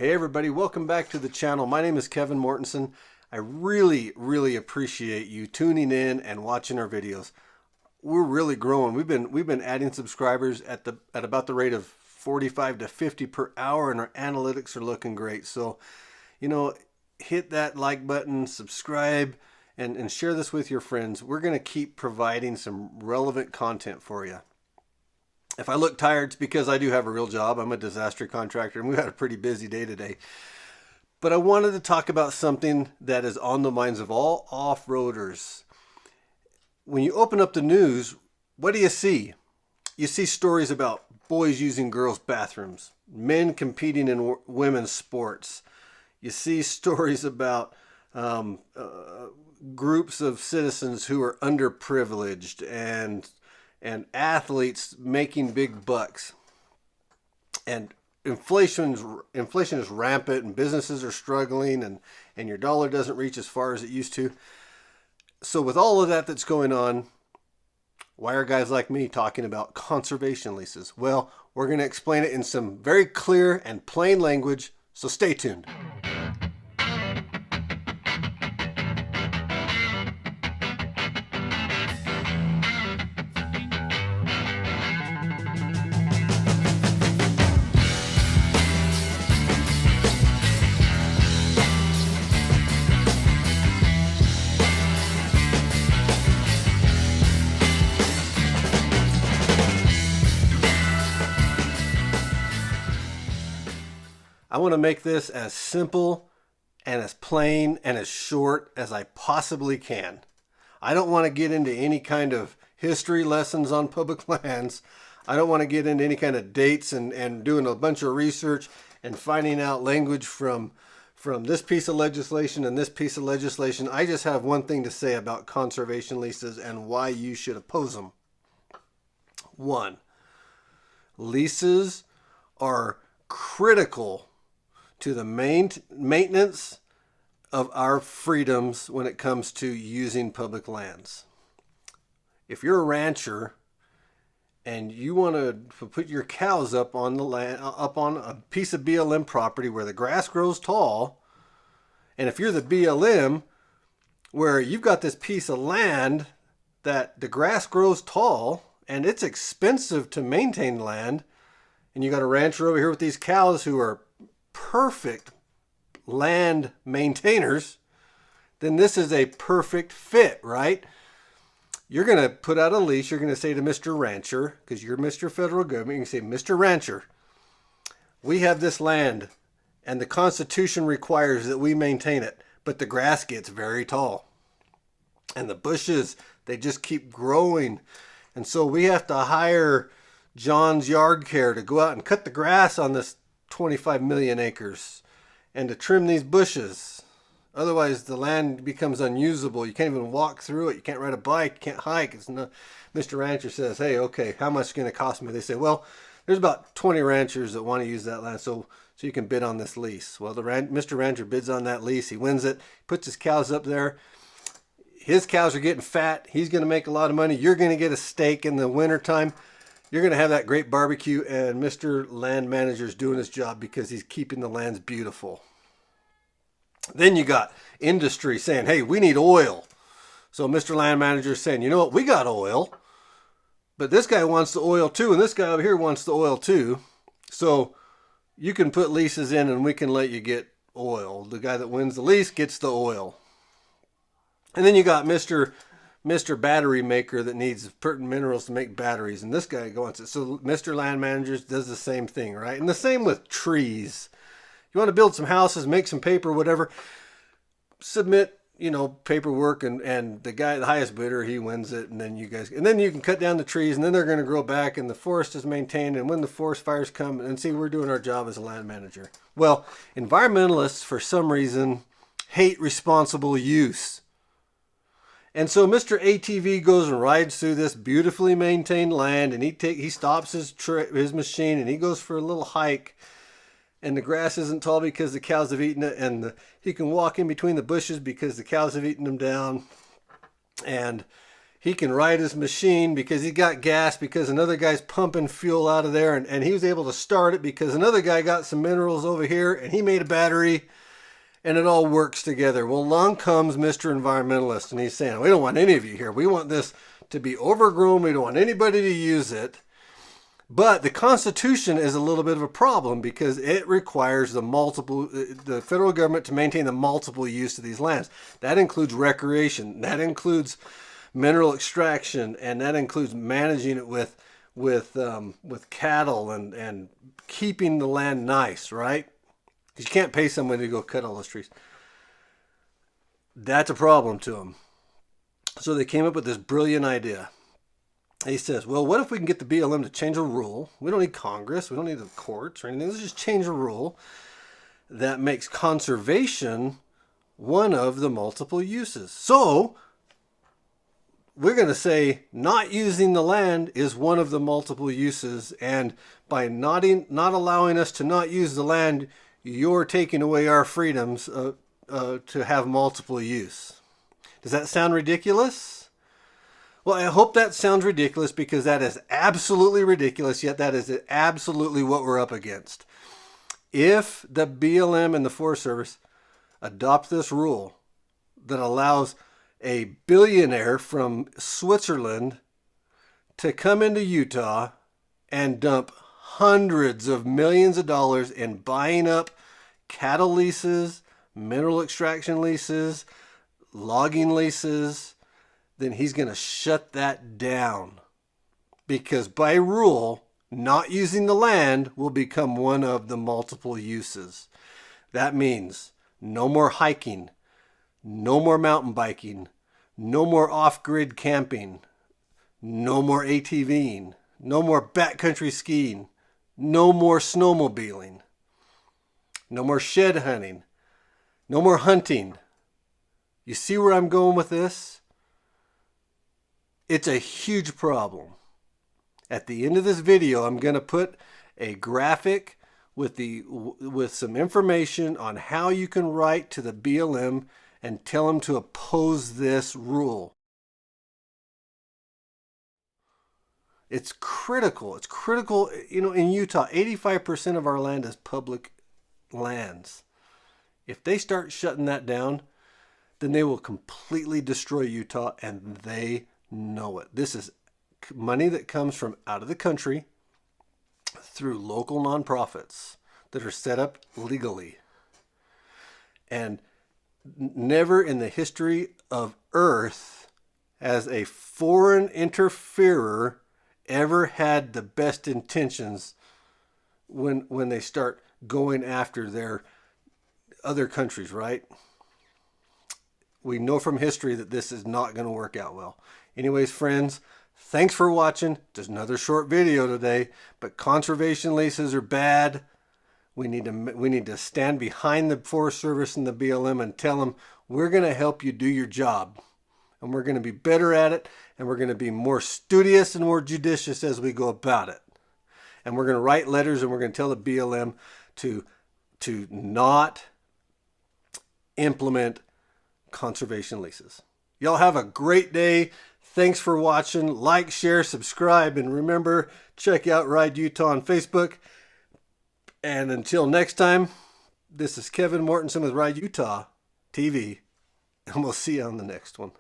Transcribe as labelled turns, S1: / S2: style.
S1: Hey everybody, welcome back to the channel. My name is Kevin Mortensen. I really appreciate you tuning in and watching our videos. We're really growing. We've been adding subscribers at about the rate of 45 to 50 per hour, and our analytics are looking great. So, hit that like button, subscribe, and share this with your friends. We're going to keep providing some relevant content for you. If I look tired, it's because I do have a real job. I'm a disaster contractor, and we've had a pretty busy day today. But I wanted to talk about something that is on the minds of all off-roaders. When you open up the news, what do you see? You see stories about boys using girls' bathrooms, men competing in women's sports. You see stories about groups of citizens who are underprivileged and athletes making big bucks. And inflation is rampant, and businesses are struggling, and your dollar doesn't reach as far as it used to. So with all of that that's going on, why are guys like me talking about conservation leases? Well, we're going to explain it in some very clear and plain language, so stay tuned. I want to make this as simple and as plain and as short as I possibly can. I don't want to get into any kind of history lessons on public lands. I don't want to get into any kind of dates and doing a bunch of research and finding out language from this piece of legislation and this piece of legislation. I just have one thing to say about conservation leases and why you should oppose them. One, leases are critical to the maintenance of our freedoms when it comes to using public lands. If you're a rancher and you want to put your cows up on the land, up on a piece of BLM property where the grass grows tall, and if you're the BLM where you've got this piece of land that the grass grows tall and it's expensive to maintain land, and you got a rancher over here with these cows who are perfect land maintainers, then this is a perfect fit, right? You're going to put out a lease. You're going to say to Mr. Rancher, because you're Mr. Federal Government, you can say, Mr. Rancher, we have this land and the Constitution requires that we maintain it, but the grass gets very tall and the bushes, they just keep growing. And so we have to hire John's Yard Care to go out and cut the grass on this 25 million acres and to trim these bushes. Otherwise the land becomes unusable. You can't even walk through it. You can't ride a bike. You can't hike. Mr. Rancher says, hey, okay, how much is it going to cost me? They say, well, there's about 20 ranchers that want to use that land, so you can bid on this lease. Well, Mr. Rancher bids on that lease. He wins it, puts his cows up there. His cows are getting fat. He's going to make a lot of money. You're going to get a steak in the wintertime. You're going to have that great barbecue, and Mr. Land Manager's doing his job because he's keeping the lands beautiful. Then you got industry saying, hey, we need oil. So Mr. Land Manager's saying, you know what, we got oil, but this guy wants the oil too, and this guy over here wants the oil too. So you can put leases in and we can let you get oil. The guy that wins the lease gets the oil. And then you got Mr. Battery Maker that needs certain minerals to make batteries, and this guy wants it. So Mr. Land Manager does the same thing, right? And the same with trees. You want to build some houses, make some paper, whatever, submit, paperwork, and the guy, the highest bidder, he wins it, and then you can cut down the trees, and then they're going to grow back, and the forest is maintained, and when the forest fires come, and see, we're doing our job as a land manager. Well, environmentalists, for some reason, hate responsible use. And so Mr. ATV goes and rides through this beautifully maintained land, and he stops his machine, and he goes for a little hike, and the grass isn't tall because the cows have eaten it, and he can walk in between the bushes because the cows have eaten them down, and he can ride his machine because he got gas because another guy's pumping fuel out of there, and he was able to start it because another guy got some minerals over here and he made a battery, and it all works together. Well, along comes Mr. Environmentalist, and he's saying, we don't want any of you here. We want this to be overgrown. We don't want anybody to use it. But the Constitution is a little bit of a problem because it requires the federal government to maintain the multiple use of these lands. That includes recreation. That includes mineral extraction, and that includes managing it with cattle and keeping the land nice, right? Because you can't pay somebody to go cut all those trees. That's a problem to them. So they came up with this brilliant idea. He says, well, what if we can get the BLM to change a rule? We don't need Congress. We don't need the courts or anything. Let's just change a rule that makes conservation one of the multiple uses. So we're going to say not using the land is one of the multiple uses. And by not allowing us to not use the land, you're taking away our freedoms to have multiple use. Does that sound ridiculous? Well, I hope that sounds ridiculous because that is absolutely ridiculous, yet that is absolutely what we're up against. If the BLM and the Forest Service adopt this rule that allows a billionaire from Switzerland to come into Utah and dump hundreds of millions of dollars in buying up cattle leases, mineral extraction leases, logging leases, then he's going to shut that down. Because by rule, not using the land will become one of the multiple uses. That means no more hiking, no more mountain biking, no more off-grid camping, no more ATVing, no more backcountry skiing, no more snowmobiling, no more shed hunting, no more hunting. You see where I'm going with this? It's a huge problem. At the end of this video, I'm going to put a graphic with some information on how you can write to the BLM and tell them to oppose this rule. It's critical. It's critical. You know, in Utah, 85% of our land is public lands. If they start shutting that down, then they will completely destroy Utah, and they know it. This is money that comes from out of the country through local nonprofits that are set up legally. And never in the history of Earth has a foreign interferer ever had the best intentions when they start going after their other countries, right? We know from history that this is not going to work out well. Anyways, friends, thanks for watching. Just another short video today, but conservation leases are bad. We need to stand behind the Forest Service and the BLM and tell them we're going to help you do your job. And we're going to be better at it, and we're going to be more studious and more judicious as we go about it. And we're going to write letters, and we're going to tell the BLM to not implement conservation leases. Y'all have a great day. Thanks for watching. Like, share, subscribe, and remember, check out Ride Utah on Facebook. And until next time, this is Kevin Mortensen with Ride Utah TV, and we'll see you on the next one.